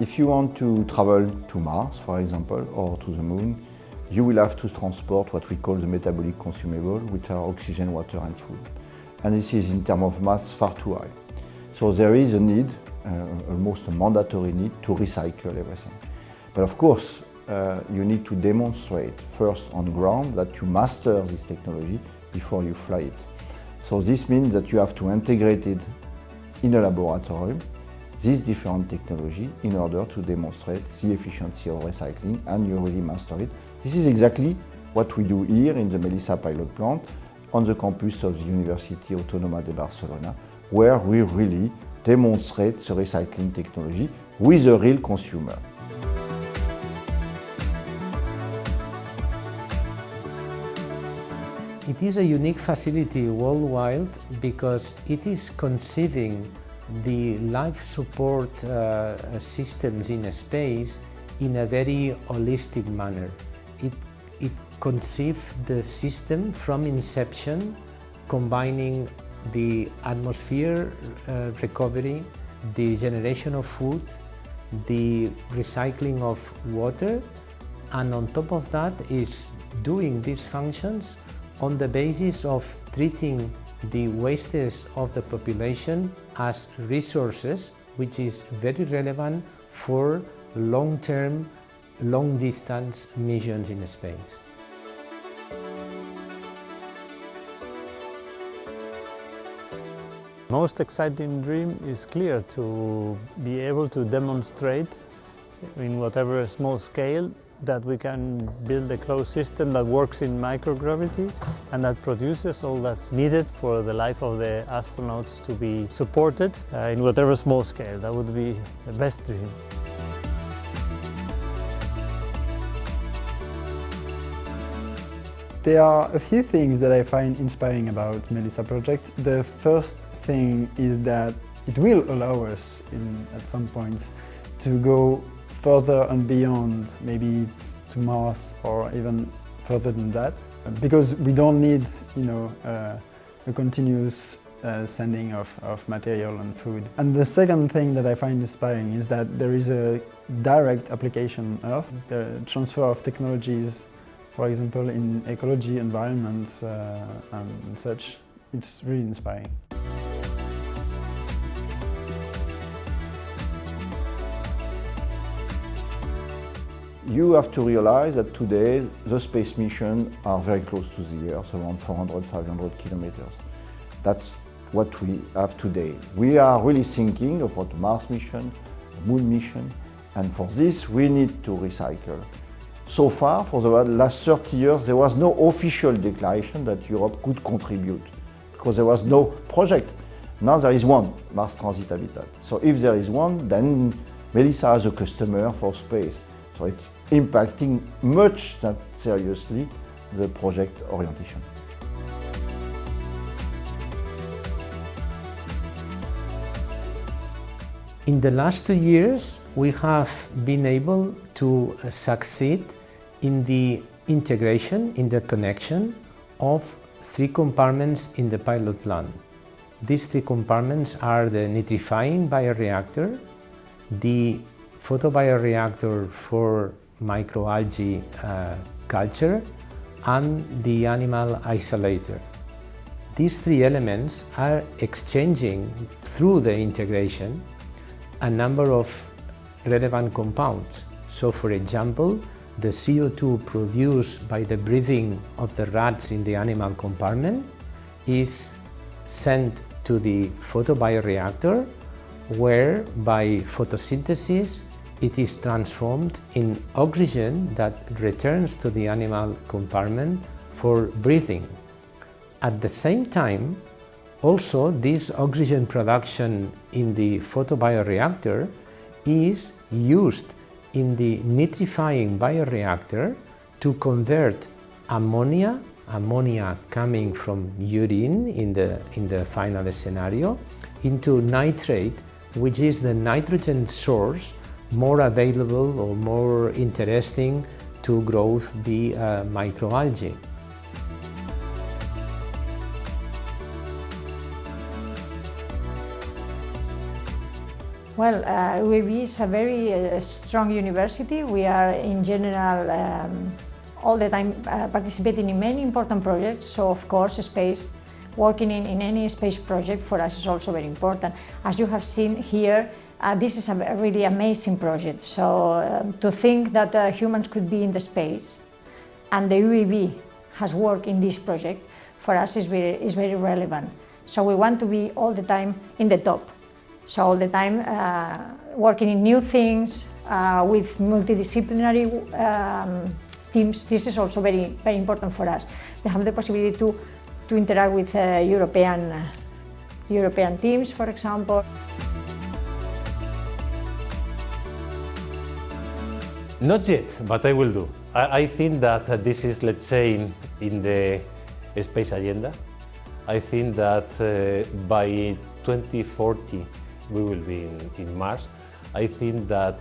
If you want to travel to Mars, for example, or to the Moon, you will have to transport what we call the metabolic consumable, which are oxygen, water and food. And this is, in terms of mass, far too high. So there is a need, almost a mandatory need, to recycle everything. But of course, you need to demonstrate first on ground that you master this technology before you fly it. So this means that you have to integrate it in a laboratory, this different technology, in order to demonstrate the efficiency of recycling, and you really master it. This is exactly what we do here in the MELiSSA pilot plant on the campus of the Universitat Autònoma de Barcelona, where we really demonstrate the recycling technology with a real consumer. It is a unique facility worldwide because it is conceiving the life support systems in space in a very holistic manner. It conceives the system from inception, combining the atmosphere recovery, the generation of food, the recycling of water, and on top of that is doing these functions on the basis of treating the wastes of the population as resources, which is very relevant for long-term, long-distance missions in space. Most exciting dream is clear to be able to demonstrate in whatever small scale that we can build a closed system that works in microgravity and that produces all that's needed for the life of the astronauts to be supported in whatever small scale. That would be the best dream. There are a few things that I find inspiring about MELiSSA project. The first thing is that it will allow us at some point to go further and beyond, maybe to Mars or even further than that, because we don't need, a continuous sending of material and food. And the second thing that I find inspiring is that there is a direct application on Earth. The transfer of technologies, for example, in ecology, environment, and such, it's really inspiring. You have to realize that today the space missions are very close to the Earth, around 400, 500 kilometers. That's what we have today. We are really thinking of what Mars mission, Moon mission, and for this we need to recycle. So far, for the last 30 years, there was no official declaration that Europe could contribute, because there was no project. Now there is one, Mars Transit Habitat. So if there is one, then MELiSSA has a customer for space. So it's impacting much that seriously the project orientation. In the last 2 years, we have been able to succeed in the integration, in the connection of 3 compartments in the pilot plant. These 3 compartments are the nitrifying bioreactor, the photobioreactor for microalgae culture, and the animal isolator. These 3 elements are exchanging through the integration a number of relevant compounds. So, for example, the CO2 produced by the breathing of the rats in the animal compartment is sent to the photobioreactor, where by photosynthesis it is transformed in oxygen that returns to the animal compartment for breathing. At the same time, also this oxygen production in the photobioreactor is used in the nitrifying bioreactor to convert ammonia coming from urine in the final scenario, into nitrate, which is the nitrogen source more available or more interesting to grow the microalgae. Well, UAB is a very strong university. We are in general all the time participating in many important projects, so of course space, working in any space project for us is also very important. As you have seen here, this is a really amazing project. So to think that humans could be in the space and the UAB has worked in this project, for us is very relevant. So we want to be all the time in the top. So all the time working in new things with multidisciplinary teams. This is also very important for us. They have the possibility to interact with European teams, for example. Not yet, but I will do. I think that this is, let's say, in the space agenda. I think that by 2040 we will be in Mars. I think that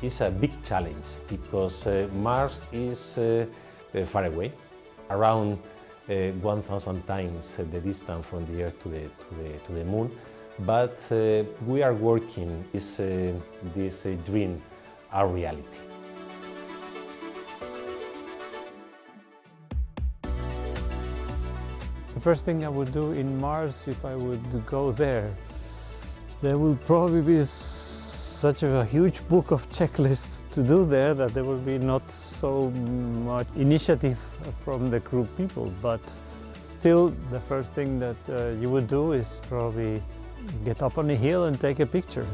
it's a big challenge because Mars is far away, around 1,000 times the distance from the Earth to the Moon. But we are working this dream a reality. The first thing I would do in Mars, if I would go there will probably be such a huge book of checklists to do there that there will be not so much initiative from the crew people. But still, the first thing that you would do is probably get up on a hill and take a picture.